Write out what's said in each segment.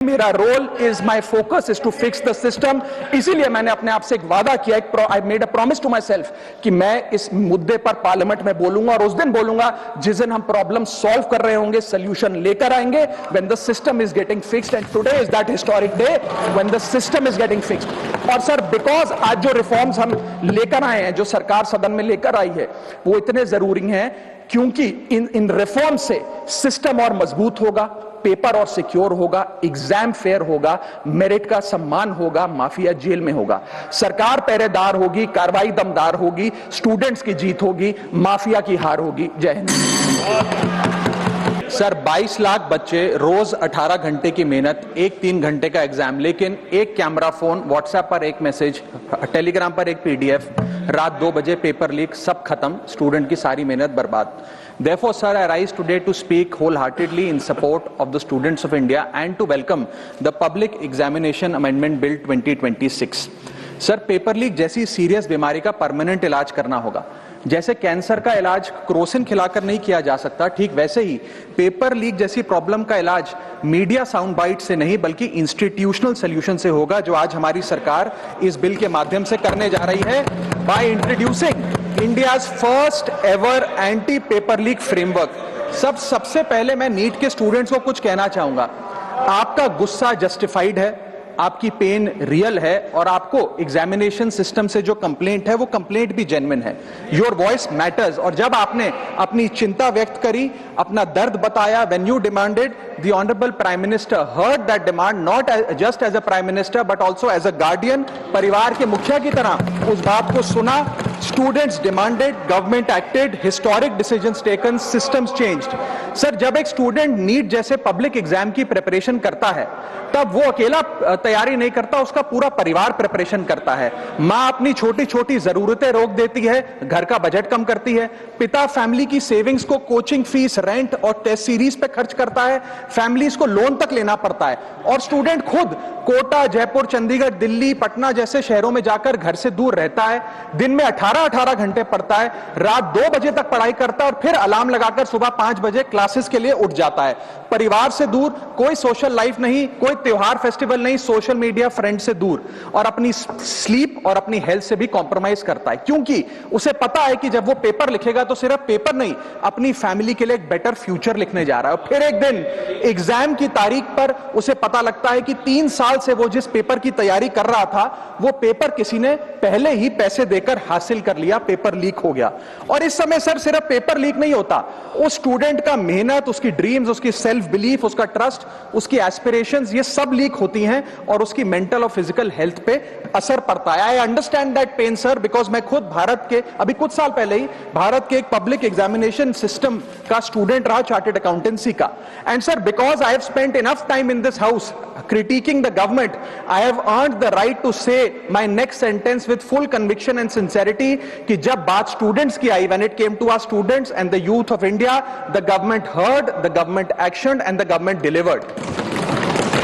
मेरा role is my focus is to fix the system. इसीलिए मैंने अपने आप से एक वादा किया, I made a promise to myself कि मैं इस मुद्दे पर पार्लियामेंट में बोलूंगा और उस दिन बोलूंगा जिस दिन हम प्रॉब्लम सॉल्व कर रहे होंगे, सोल्यूशन लेकर आएंगे, when the system is getting fixed. And today is that historic day when the system is getting fixed. और सर, बिकॉज आज जो रिफॉर्म्स हम लेकर आए हैं, जो सरकार सदन में लेकर आई है, वो इतने जरूरी हैं क्योंकि इन रिफॉर्म से सिस्टम और मजबूत होगा, पेपर और सिक्योर होगा, एग्जाम फेयर होगा, मेरिट का सम्मान होगा, माफिया जेल में होगा, सरकार पहरेदार होगी, कार्रवाई दमदार होगी, स्टूडेंट्स की जीत होगी, माफिया की हार होगी। जय हिंद। सर, 22 लाख बच्चे, रोज 18 घंटे की मेहनत, एक 3 घंटे का एग्जाम, लेकिन एक कैमरा फोन, व्हाट्सएप पर एक मैसेज, टेलीग्राम पर एक पीडीएफ, रात 2 बजे पेपर लीक, सब खत्म, स्टूडेंट की सारी मेहनत बर्बाद। Therefore, sir, I rise today to speak wholeheartedly in support of the students of India and to welcome the Public Examination Amendment Bill 2026. Sir, paper leak जैसी सीरियस बीमारी का परमानेंट इलाज करना होगा। जैसे कैंसर का इलाज क्रोसिन खिलाकर नहीं किया जा सकता, ठीक वैसे ही पेपर लीक जैसी प्रॉब्लम का इलाज मीडिया साउंड बाइट से नहीं बल्कि इंस्टीट्यूशनल सॉल्यूशन से होगा, जो आज हमारी सरकार इस बिल के माध्यम से करने जा रही है, by introducing India's first ever anti paper leak framework. सबसे पहले मैं नीट के स्टूडेंट्स को कुछ कहना चाहूंगा। आपका गुस्सा जस्टिफाइड है, आपकी पेन रियल है, और आपको एग्जामिनेशन सिस्टम से जो कंप्लेंट है वो कंप्लेंट भी जेन्युइन है। Your voice matters. और जब आपने अपनी चिंता व्यक्त करी, अपना दर्द बताया, when you demanded, the honourable prime minister heard that demand, not just as a prime minister but also as a guardian, परिवार के मुखिया की तरह उस बात को सुना। Students demanded, government acted, historic decisions taken, systems changed. Sir, जब एक स्टूडेंट नीट जैसे पब्लिक एग्जाम की प्रिपरेशन करता है, तब वो अकेला तैयारी नहीं करता, उसका पूरा परिवार प्रिपरेशन करता है। मां अपनी छोटी छोटी जरूरतें रोक देती है, घर का बजट कम करती है, पिता फैमिली की सेविंग्स को कोचिंग फीस, रेंट और टेस्ट सीरीज पे खर्च करता है, फैमिलीज को लोन तक लेना पड़ता है, और स्टूडेंट खुद कोटा, जयपुर, चंडीगढ़, दिल्ली, पटना जैसे शहरों में जाकर घर से दूर रहता है, दिन में 18 घंटे पढ़ता है, रात 2 बजे तक पढ़ाई करता है और फिर अलार्म लगाकर सुबह 5 बजे क्लासेस के लिए उठ जाता है। परिवार से दूर, कोई सोशल लाइफ नहीं, कोई त्योहार फेस्टिवल नहीं, सोशल मीडिया, फ्रेंड से दूर, और अपनी स्लीप और अपनी हेल्थ से भी कॉम्प्रोमाइज करता है, क्योंकि उसे पता है कि जब वो पेपर लिखेगा तो सिर्फ पेपर नहीं, अपनी फैमिली के लिए एक बेटर फ्यूचर लिखने जा रहा है। और फिर एक दिन एग्जाम की तारीख पर उसे पता लगता है कि 3 साल से वो जिस पेपर की तैयारी कर रहा था, वो पेपर किसी ने पहले ही पैसे देकर हासिल कर लिया, पेपर लीक हो गया। और इस समय सर, सिर्फ पेपर लीक नहीं होता, उस स्टूडेंट का मेहनत, उसकी ड्रीम्स, उसकी सेल्फ बिलीफ, उसका ट्रस्ट, उसकी एस्पिरेशंस, ये सब लीक होती हैं और उसकी मेंटल और फिजिकल हेल्थ पे असर पड़ता है। I understand that pain sir, because मैं खुद भारत के, अभी कुछ साल पहले ही भारत के एक पब्लिक एग्जामिनेशन सिस्टम का स्टूडेंट रहा, चार्टर्ड अकाउंटेंसी का। And sir, because I have spent enough time in this house critiquing the government, I have earned the right to say my next sentence with full conviction and sincerity कि जब बात students की आई, when it came to our students and the youth of India, the government heard, the government actioned and the government delivered.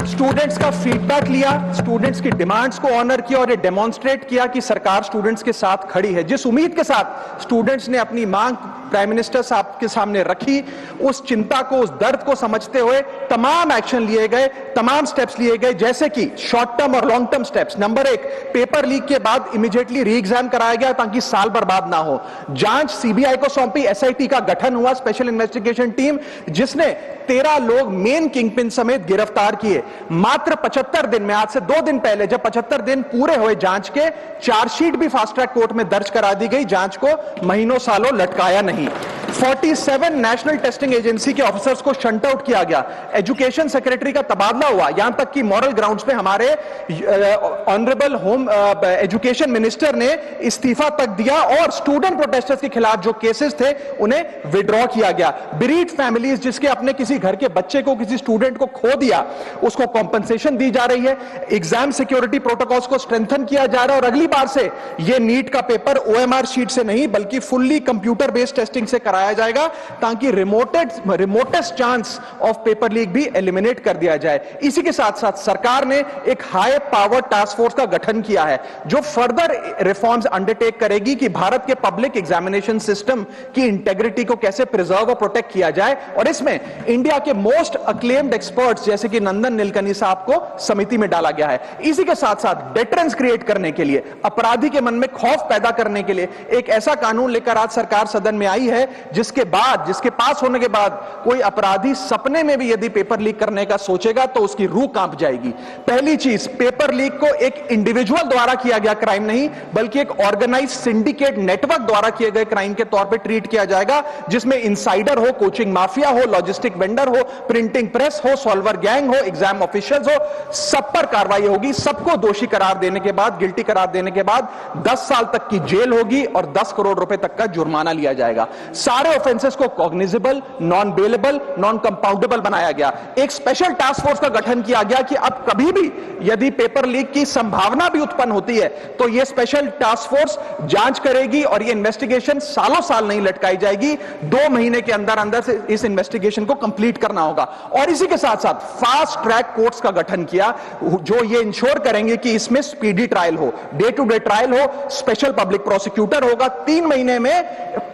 Students का feedback लिया, students की demands को honour किया और ये डेमोन्स्ट्रेट किया कि सरकार स्टूडेंट्स के साथ खड़ी है। जिस उम्मीद के साथ स्टूडेंट्स ने अपनी मांग प्राइम मिनिस्टर साहब के सामने रखी, उस चिंता को, उस दर्द को समझते हुए तमाम एक्शन लिए गए, तमाम स्टेप्स लिए गए, जैसे कि शॉर्ट टर्म और long term steps. Number 1, paper leak के बाद इमीडिएटली री एग्जाम कराया गया ताकि साल बर्बाद ना हो। जांच सीबीआई को सौंपी, एसआईटी का गठन हुआ, स्पेशल इन्वेस्टिगेशन टीम, जिसने 13 लोग मेन किंगपिन समेत गिरफ्तार किए। मात्र 75 दिन में, आज से 2 दिन पहले जब 75 दिन पूरे हुए जांच के, चार्जशीट भी फास्ट ट्रैक कोर्ट में दर्ज करा दी गई, जांच को महीनों सालों लटकाया नहीं। 47 नेशनल टेस्टिंग एजेंसी के ऑफिसर्स को शंट आउट किया गया, एजुकेशन सेक्रेटरी का तबादला हुआ, यहां तक कि मॉरल ग्राउंड्स पे हमारे ऑनरेबल होम एजुकेशन मिनिस्टर ने इस्तीफा तक दिया, और स्टूडेंट प्रोटेस्टर्स के खिलाफ जो केसेस थे उन्हें विड्रॉ किया गया। बेरीड फैमिलीज, जिसके अपने किसी घर के बच्चे को, किसी स्टूडेंट को खो दिया, उसको कॉम्पनसेशन दी जा रही है। एग्जाम सिक्योरिटी प्रोटोकॉल्स को स्ट्रेंथन किया जा रहा है, और अगली बार से ये नीट का पेपर ओएमआर शीट से नहीं बल्कि फुल्ली कंप्यूटर बेस्ड टेस्टिंग से कराया जाएगा ताकि remotest chance of paper leak भी एलिमिनेट कर दिया जाए। इसी के साथ साथ सरकार ने एक हाई पावर टास्क फोर्स का गठन किया है जो फर्दर रिफॉर्म्स अंडरटेक करेगी कि भारत के पब्लिक एग्जामिनेशन सिस्टम की इंटेग्रिटी को कैसे प्रिजर्व और प्रोटेक्ट किया जाए, और इसमें इंडिया के मोस्ट अक्लेम्ड एक्सपर्ट्स जैसे कि नंदन नीलकनी साहब को समिति में डाला गया है। इसी के साथ साथ डेटरेंस क्रिएट करने के लिए, अपराधी के मन में खौफ पैदा करने के लिए एक ऐसा कानून लेकर आज सरकार सदन में आई है जिसके पास होने के बाद कोई अपराधी सपने में भी यदि पेपर लीक करने का सोचेगा तो उसकी रूह कांप जाएगी। पहली चीज, पेपर लीक को एक इंडिविजुअल द्वारा किया गया क्राइम नहीं बल्कि एक ऑर्गेनाइज्ड सिंडिकेट नेटवर्क द्वारा किए गए क्राइम के तौर पे ट्रीट किया जाएगा, जिसमें इनसाइडर हो, कोचिंग माफिया हो, लॉजिस्टिक वेंडर हो, प्रिंटिंग प्रेस हो, सॉल्वर गैंग हो, एग्जाम ऑफिशियल्स हो, सब पर कार्रवाई होगी। सबको दोषी करार देने के बाद, गिल्टी करार देने के बाद 10 साल तक की जेल होगी और 10 करोड़ रुपए तक का जुर्माना लिया जाएगा। सारे ऑफेंसेस को cognizable, non bailable, non compoundable बनाया गया। एक स्पेशल टास्क फोर्स का गठन किया गया कि अब कभी भी यदि पेपर लीक की संभावना भी उत्पन्न होती है तो यह स्पेशल टास्क फोर्स जांच करेगी और यह इन्वेस्टिगेशन सालों साल नहीं लटकाई जाएगी। 2 महीने के अंदर अंदर से इस इन्वेस्टिगेशन को कंप्लीट करना होगा। और इसी के साथ साथ फास्ट ट्रैक कोर्ट्स का गठन किया जो ये इंश्योर करेंगे कि इसमें स्पीडी ट्रायल हो, डे टू डे ट्रायल हो, स्पेशल पब्लिक प्रोसिक्यूटर होगा, 3 महीने में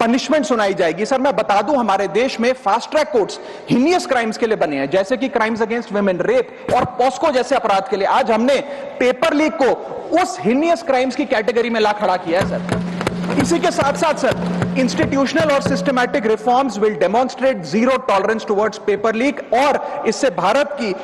पनिशमेंट सुनाई जाएगी। सर मैं बता दूं, हमारे देश में fast track courts heinous crimes के लिए बने हैं, जैसे कि क्राइम्स अगेंस्ट वुमेन, रेप और पॉस्को जैसे अपराध के लिए। आज हमने पेपर लीक को उस हिनियस क्राइम्स की कैटेगरी में ला खड़ा किया है सर। इसी के साथ साथ सर, इंस्टीट्यूशनल और systematic reforms will demonstrate zero tolerance towards paper leak, और इससे भारत की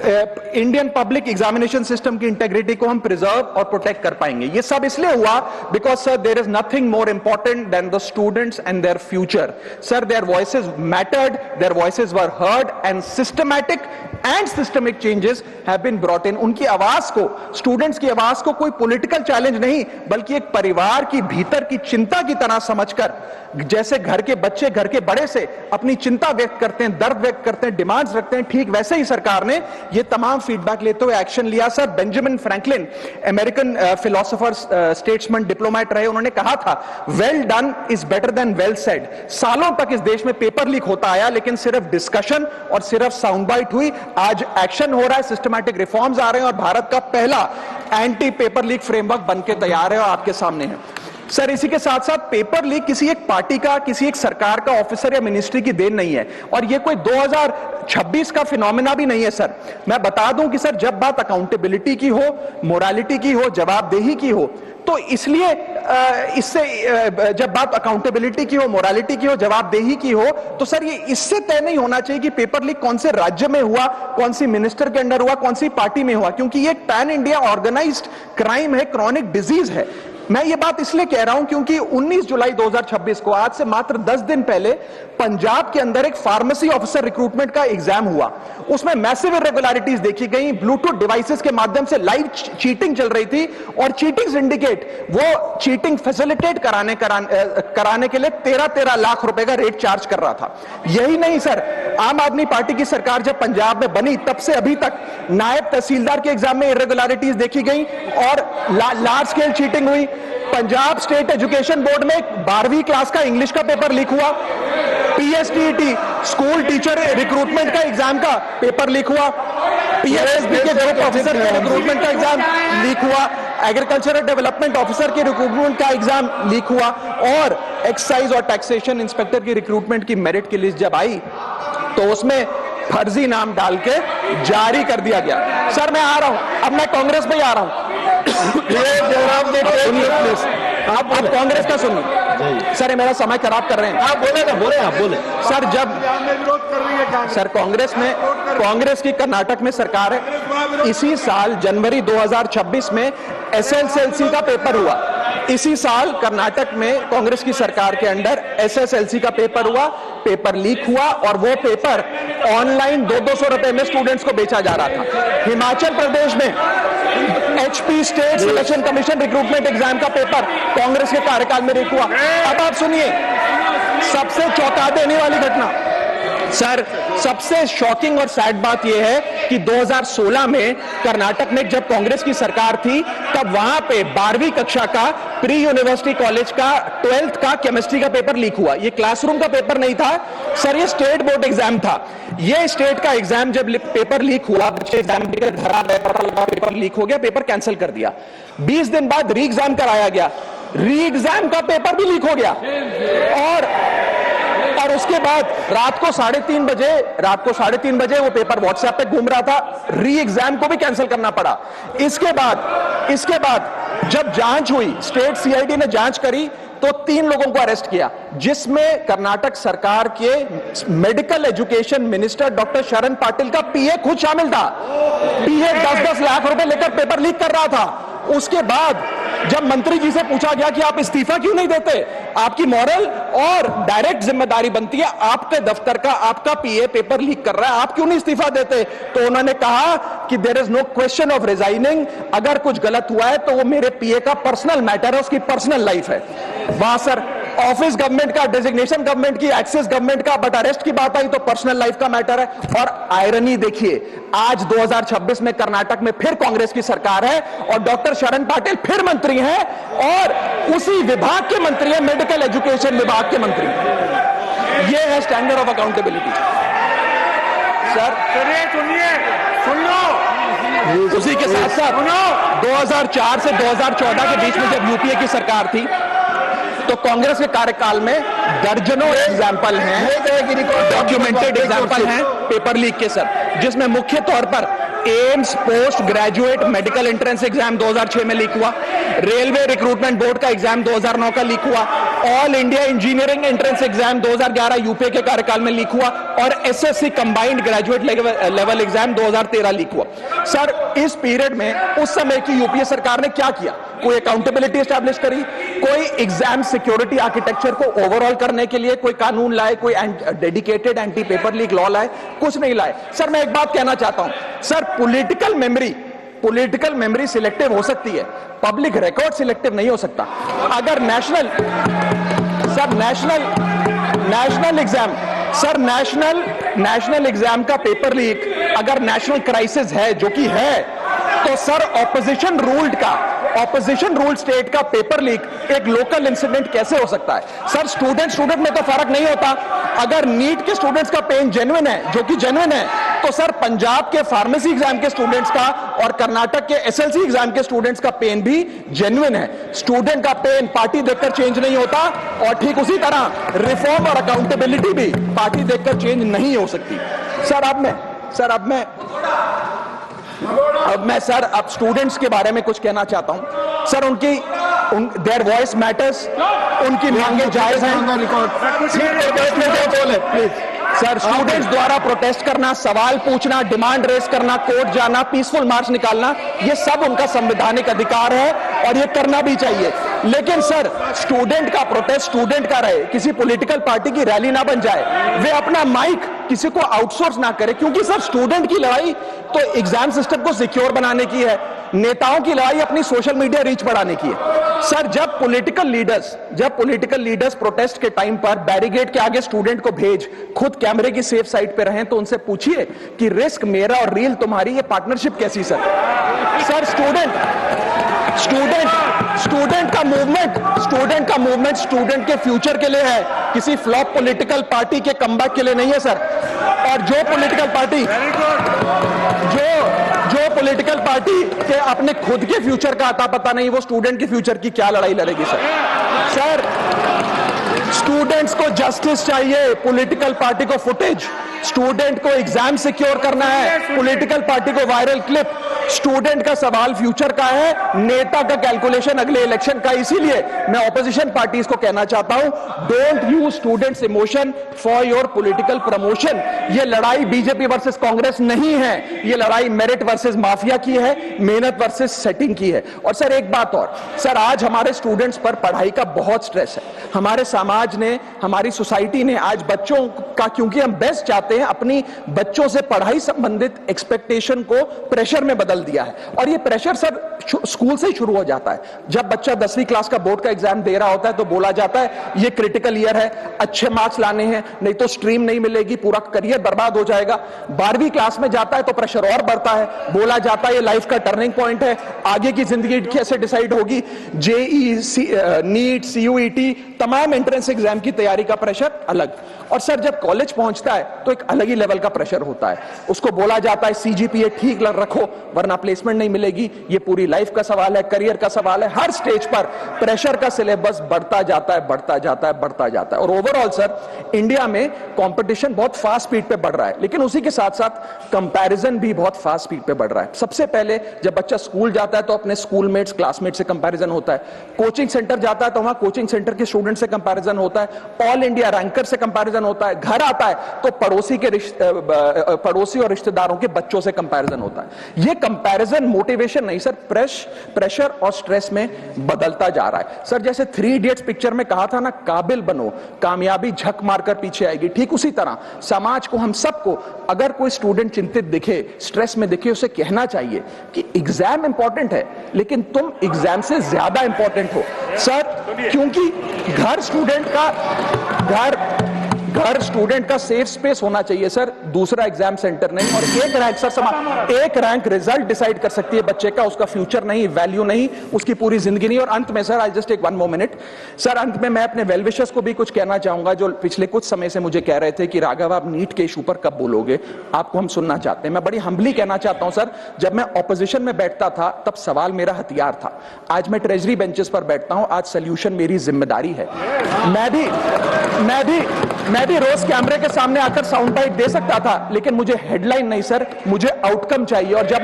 इंडियन पब्लिक एग्जामिनेशन सिस्टम की इंटेग्रिटी को हम प्रिजर्व और प्रोटेक्ट कर पाएंगे। ये सब इसलिए हुआ because sir there is nothing more important than the students and their future. Sir their voices mattered, their voices were heard and systemic changes have been brought in. उनकी आवाज को, स्टूडेंट्स की आवाज को कोई पॉलिटिकल चैलेंज नहीं बल्कि एक परिवार की भीतर की चिंता की तरह समझकर, जैसे घर के बच्चे घर के बड़े से अपनी चिंता व्यक्त करते हैं, दर्द व्यक्त करते हैं, डिमांड्स रखते हैं, ठीक वैसे ही सरकार ने ये तमाम फीडबैक लेते हुए एक्शन लिया। Sir Benjamin Franklin, American philosopher, statesman, diplomat रहे, उन्होंने कहा था well done is better than well said. सालों तक इस देश में पेपर लीक होता आया लेकिन सिर्फ डिस्कशन और सिर्फ साउंड बाइट हुई। आज एक्शन हो रहा है, सिस्टमैटिक रिफॉर्म्स आ रहे हैं और भारत का पहला एंटी पेपर लीक फ्रेमवर्क बनके तैयार है और आपके सामने है। सर इसी के साथ साथ पेपर लीक किसी एक पार्टी का, किसी एक सरकार का ऑफिसर या मिनिस्ट्री की देन नहीं है और ये कोई 2026 का फिनोमेना भी नहीं है। सर मैं बता दूं कि सर जब बात अकाउंटेबिलिटी की हो, मोरालिटी की हो, जवाबदेही की हो, तो इसलिए जब बात अकाउंटेबिलिटी की हो, मोरालिटी की हो, जवाबदेही की हो, तो सर ये इससे तय नहीं होना चाहिए कि पेपर लीक कौन से राज्य में हुआ, कौन सी मिनिस्टर के अंडर हुआ, कौन सी पार्टी में हुआ, क्योंकि ये पैन इंडिया ऑर्गेनाइज्ड क्राइम है, क्रॉनिक डिजीज है। मैं ये बात इसलिए कह रहा हूं क्योंकि 19 जुलाई 2026 को, आज से मात्र 10 दिन पहले, पंजाब के अंदर एक फार्मेसी ऑफिसर रिक्रूटमेंट का एग्जाम हुआ। उसमें मैसिव इरेगुलरिटीज देखी गई, ब्लूटूथ डिवाइसेस के माध्यम से लाइव चीटिंग चल रही थी और चीटिंग सिंडिकेट वो चीटिंग फैसिलिटेट कराने के लिए 13 लाख रुपए का रेट चार्ज कर रहा था। यही नहीं सर, आम आदमी पार्टी की सरकार जब पंजाब में बनी तब से अभी तक नायब तहसीलदार के एग्जाम में इरेगुलरिटीज देखी गई और लार्ज स्केल चीटिंग हुई। पंजाब स्टेट एजुकेशन बोर्ड में 12वीं क्लास का इंग्लिश का पेपर लीक हुआ, पीएसटीईटी स्कूल टीचर रिक्रूटमेंट का एग्जाम का पेपर लीक हुआ, पीएसएसबी के ग्रुप ऑफिसर के रिक्रूटमेंट का एग्जाम लीक हुआ, एग्रीकल्चरल डेवलपमेंट ऑफिसर के रिक्रूटमेंट का एग्जाम लीक हुआ और एक्साइज और टैक्सेशन इंस्पेक्टर की रिक्रूटमेंट की मेरिट की लिस्ट जब आई तो उसमें फर्जी नाम डाल के जारी कर दिया गया। सर मैं आ रहा हूं, अब मैं कांग्रेस में आ रहा हूं। आप कांग्रेस का सुनिए सर, ये मेरा समय खराब कर रहे हैं। आप बोले सर, जब विरोध कर रही है सर कांग्रेस की कर्नाटक में सरकार है। इसी साल जनवरी 2026 में एसएसएलसी का पेपर हुआ। इसी साल कर्नाटक में कांग्रेस की सरकार के अंडर एसएसएलसी का पेपर हुआ, पेपर लीक हुआ और वो पेपर ऑनलाइन 200 रुपए में स्टूडेंट्स को बेचा जा रहा था। हिमाचल प्रदेश में HP state selection commission recruitment exam का पेपर कांग्रेस के कार्यकाल में लीक हुआ। अब आप सुनिए सबसे चौंका देने वाली घटना, सर सबसे शॉकिंग और सैड बात यह है कि 2016 में कर्नाटक में जब कांग्रेस की सरकार थी तब वहां पे 12वीं कक्षा का प्री यूनिवर्सिटी कॉलेज का 12th का केमिस्ट्री का पेपर लीक हुआ। ये क्लासरूम का पेपर नहीं था सर, ये स्टेट बोर्ड एग्जाम था। ये स्टेट का एग्जाम जब पेपर लीक हुआ, बच्चे एग्जाम देकर घर आ गए, पता लगा पेपर लीक हो गया, पेपर कैंसिल कर दिया। 20 दिन बाद री एग्जाम कराया गया, री एग्जाम का पेपर भी लीक हो गया। और उसके बाद रात को 3:30 बजे वो पेपर व्हाट्सएप पे घूम रहा था, री एग्जाम को भी कैंसिल करना पड़ा। इसके बाद जब जांच हुई, स्टेट सीआईडी ने जांच करी तो 3 लोगों को अरेस्ट किया, जिसमें कर्नाटक सरकार के मेडिकल एजुकेशन मिनिस्टर डॉक्टर शरण पाटिल का पीए खुद शामिल था। पीए 10-10 लाख रुपए लेकर पेपर लीक कर रहा था। उसके बाद जब मंत्री जी से पूछा गया कि आप इस्तीफा क्यों नहीं देते, आपकी मॉरल और डायरेक्ट जिम्मेदारी बनती है, आपके दफ्तर का आपका पीए पेपर लीक कर रहा है, आप क्यों नहीं इस्तीफा देते? तो उन्होंने कहा कि there is no question of resigning, अगर कुछ गलत हुआ है तो वो मेरे पीए का पर्सनल मैटर है, उसकी पर्सनल लाइफ है। वहां सर ऑफिस गवर्नमेंट का, डेजिग्नेशन गवर्नमेंट की, एक्सेस गवर्नमेंट का, बट अरेस्ट की बात आई तो पर्सनल लाइफ का मैटर है। और आयरनी देखिए, आज 2026 में कर्नाटक में फिर कांग्रेस की सरकार है और डॉक्टर शरण पाटिल फिर मंत्री हैं और उसी विभाग के मंत्री हैं, मेडिकल एजुकेशन विभाग के मंत्री। ये है स्टैंडर्ड ऑफ अकाउंटेबिलिटी सर। सुन लो, उसी के साथ साथ 2004 से 2014 के बीच में जब यूपीए की सरकार थी तो कांग्रेस के कार्यकाल में दर्जनों एग्जाम्पल हैं, डॉक्यूमेंटेड एग्जाम्पल हैं पेपर लीक के सर, जिसमें मुख्य तौर पर AIIMS post graduate medical entrance exam 2006 में लीक हुआ, रेलवे रिक्रूटमेंट बोर्ड का एग्जाम 2009 का लीक हुआ, all India engineering entrance exam 2011 UPA के कार्यकाल में लीक हुआ और SSC combined graduate level exam 2013 leak हुआ। सर इस पीरियड में उस समय की यूपीए सरकार ने क्या किया? कोई अकाउंटेबिलिटी एस्टैब्लिश करी, कोई एग्जाम सिक्योरिटी आर्किटेक्चर को ओवरऑल करने के लिए कोई कानून लाए, कोई dedicated anti paper leak law लाए? कुछ नहीं लाए। सर मैं एक बात कहना चाहता हूं सर, पॉलिटिकल मेमोरी सिलेक्टिव हो सकती है, पब्लिक रिकॉर्ड सिलेक्टिव नहीं हो सकता। अगर नेशनल एग्जाम का पेपर लीक अगर नेशनल क्राइसिस है, जो कि है, तो सर ऑपोजिशन रूल्ड स्टेट का पेपर लीक एक लोकल इंसिडेंट कैसे हो सकता है? सर स्टूडेंट में तो फर्क नहीं होता। अगर नीट के स्टूडेंट्स का पेन जेन्युइन है, जो कि जेन्युइन है, तो सर पंजाब के फार्मेसी एग्जाम के स्टूडेंट्स का और कर्नाटक के एसएलसी एग्जाम के स्टूडेंट्स का पेन भी जेन्युइन है। स्टूडेंट का पेन पार्टी देखकर चेंज नहीं होता और ठीक उसी तरह रिफॉर्म और अकाउंटेबिलिटी भी पार्टी देखकर चेंज नहीं हो सकती। अब स्टूडेंट्स के बारे में कुछ कहना चाहता हूं सर। देयर वॉइस मैटर्स, उनकी मांगे जायज हैं सर। स्टूडेंट्स द्वारा प्रोटेस्ट करना, सवाल पूछना, डिमांड रेस करना, कोर्ट जाना, पीसफुल मार्च निकालना, ये सब उनका संवैधानिक अधिकार है और ये करना भी चाहिए। लेकिन सर स्टूडेंट का प्रोटेस्ट स्टूडेंट का रहे, किसी पॉलिटिकल पार्टी की रैली ना बन जाए, वे अपना माइक किसी को आउटसोर्स ना करे, क्योंकि सर स्टूडेंट की लड़ाई तो एग्जाम सिस्टम को सिक्योर बनाने की है, नेताओं की लड़ाई अपनी सोशल मीडिया रीच बढ़ाने की है। सर जब पॉलिटिकल लीडर्स प्रोटेस्ट के टाइम पर बैरिकेड के आगे स्टूडेंट को भेज खुद कैमरे की सेफ साइड पे रहें, तो उनसे पूछिए कि रिस्क मेरा और रील तुम्हारी, ये पार्टनरशिप कैसी? सर स्टूडेंट का मूवमेंट स्टूडेंट के फ्यूचर के लिए है, किसी फ्लॉप पॉलिटिकल पार्टी के कमबैक के लिए नहीं है सर। और जो पॉलिटिकल पार्टी के अपने खुद के फ्यूचर का आता पता नहीं, वो स्टूडेंट के फ्यूचर की क्या लड़ाई लड़ेगी सर। स्टूडेंट्स को जस्टिस चाहिए, पॉलिटिकल पार्टी को फुटेज। स्टूडेंट को एग्जाम सिक्योर करना है, पॉलिटिकल पार्टी को वायरल क्लिप। स्टूडेंट का सवाल फ्यूचर का है, नेता का कैलकुलेशन अगले इलेक्शन का। इसीलिए मैं ऑपोजिशन पार्टीज को कहना चाहता हूं, don't use students emotion for your political promotion. ये लड़ाई बीजेपी वर्सेस कांग्रेस नहीं है, ये लड़ाई मेरिट वर्सेस माफिया की है, मेहनत वर्सेस सेटिंग की है। और सर एक बात और, सर आज हमारे स्टूडेंट्स पर पढ़ाई का बहुत स्ट्रेस है। हमारे समाज ने, हमारी सोसाइटी ने आज बच्चों का, क्योंकि हम बेस्ट चाहते हैं, अपनी बच्चों से पढ़ाई संबंधित एक्सपेक्टेशन को प्रेशर में बदल दिया है। और ये प्रेशर सर स्कूल से ही शुरू हो जाता है। जब बच्चा 10वीं क्लास का बोर्ड का एग्जाम दे रहा होता है तो बोला जाता है ये क्रिटिकल ईयर है, अच्छे मार्क्स लाने हैं, नहीं तो स्ट्रीम नहीं मिलेगी, पूरा करियर बर्बाद हो जाएगा। 12वीं क्लास में जाता है तो प्रेशर और बढ़ता है, बोला जाता है ये लाइफ का टर्निंग पॉइंट है, आगे की जिंदगी कैसे डिसाइड होगी। जेई, नीट, सीयूईटी, तमाम एंट्रेंस एग्जाम की तैयारी का प्रेशर अलग। और सर जब कॉलेज पहुंचता है तो एक अलग ही लेवल का प्रेशर होता है। उसको बोला जाता है सीजीपीए ठीक रखो वरना प्लेसमेंट नहीं मिलेगी, ये पूरी लाइफ का सवाल है, करियर का सवाल है। हर स्टेज पर प्रेशर का सिलेबस बढ़ता जाता है, बढ़ता जाता है, बढ़ता जाता है। और ओवरऑल सर इंडिया में कंपटीशन बहुत फास्ट स्पीड पे बढ़ रहा है, लेकिन उसी के साथ साथ कंपैरिजन भी बहुत फास्ट स्पीड पे बढ़ रहा है। सबसे पहले जब बच्चा स्कूल जाता है तो अपने स्कूलमेट्स, क्लासमेट से कंपैरिजन होता है। कोचिंग सेंटर जाता है तो वहां कोचिंग सेंटर के स्टूडेंट से कंपैरिजन होता है। ऑल इंडिया रैंकर से कंपैरिजन होता है। घर आता है तो पड़ोसी और रिश्तेदारों के बच्चों से कंपैरिजन होता है। ये कंपैरिजन मोटिवेशन नहीं सर, प्रेशर और स्ट्रेस में बदलता जा रहा है। सर जैसे 3 इडियट्स पिक्चर में कहा था ना, काबिल बनो, कामयाबी झक मारकर पीछे आएगी, ठीक उसी तरह समाज को, हम सबको, अगर कोई स्टूडेंट चिंतित दिखे, स्ट्रेस में दिखे, उसे कहना चाहिए कि एग्जाम इंपॉर्टेंट है लेकिन तुम एग्जाम से ज्यादा इंपॉर्टेंट हो सर, क्योंकि घर स्टूडेंट का सेफ स्पेस होना चाहिए सर, दूसरा एग्जाम सेंटर नहीं। और एक रैंक रिजल्ट डिसाइड कर सकती है बच्चे का, उसका फ्यूचर नहीं, वैल्यू नहीं, उसकी पूरी जिंदगी नहीं। और अंत में sir, I just take 1 more minute sir, अंत में मैं अपने वेल विशर्स को भी कुछ कहना चाहूंगा जो पिछले कुछ समय से मुझे कह रहे थे कि राघव आप नीट के इशू पर कब बोलोगे, आपको हम सुनना चाहते हैं। मैं बड़ी हम्बली कहना चाहता हूं सर, जब मैं ऑपोजिशन में बैठता था तब सवाल मेरा हथियार था, आज मैं ट्रेजरी बेंचेस पर बैठता हूं, आज सोल्यूशन मेरी जिम्मेदारी है। मैं भी रोज कैमरे के सामने आकर साउंड बाइट दे सकता था, लेकिन मुझे हेडलाइन नहीं सर, मुझे आउटकम चाहिए। और जब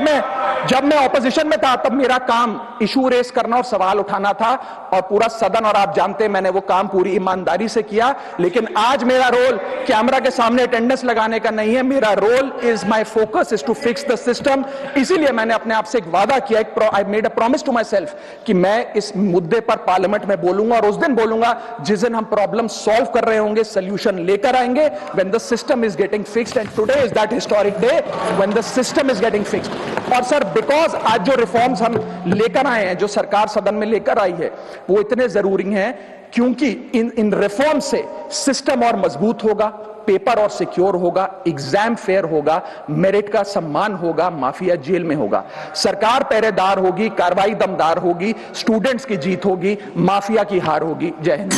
मैं ऑपोजिशन में था तब मेरा काम इशू रेस करना और सवाल उठाना था, और पूरा सदन, और आप जानते हैं मैंने वो काम पूरी ईमानदारी से किया। लेकिन आज मेरा रोल कैमरा के सामने अटेंडेंस लगाने का नहीं है, मेरा role is, my focus is to fix the system. इसीलिए मैंने अपने आप से एक वादा किया, I made a promise to myself कि मैं इस मुद्दे पर पार्लियामेंट में बोलूंगा, और उस दिन बोलूंगा जिस दिन हम प्रॉब्लम सॉल्व कर रहे होंगे, सोल्यूशन लेकर आएंगे, when the system is getting fixed, and today is that historic day when the system is getting fixed। और सर बिकॉज आज जो रिफॉर्म्स हम लेकर आए हैं, जो सरकार सदन में लेकर आई है, वो इतने जरूरी हैं क्योंकि इन रिफॉर्म से सिस्टम और मजबूत होगा, पेपर और सिक्योर होगा, एग्जाम फेयर होगा, मेरिट का सम्मान होगा, माफिया जेल में होगा, सरकार पहरेदार होगी, कार्रवाई दमदार होगी, स्टूडेंट्स की जीत होगी, माफिया की हार होगी। जय हिंद।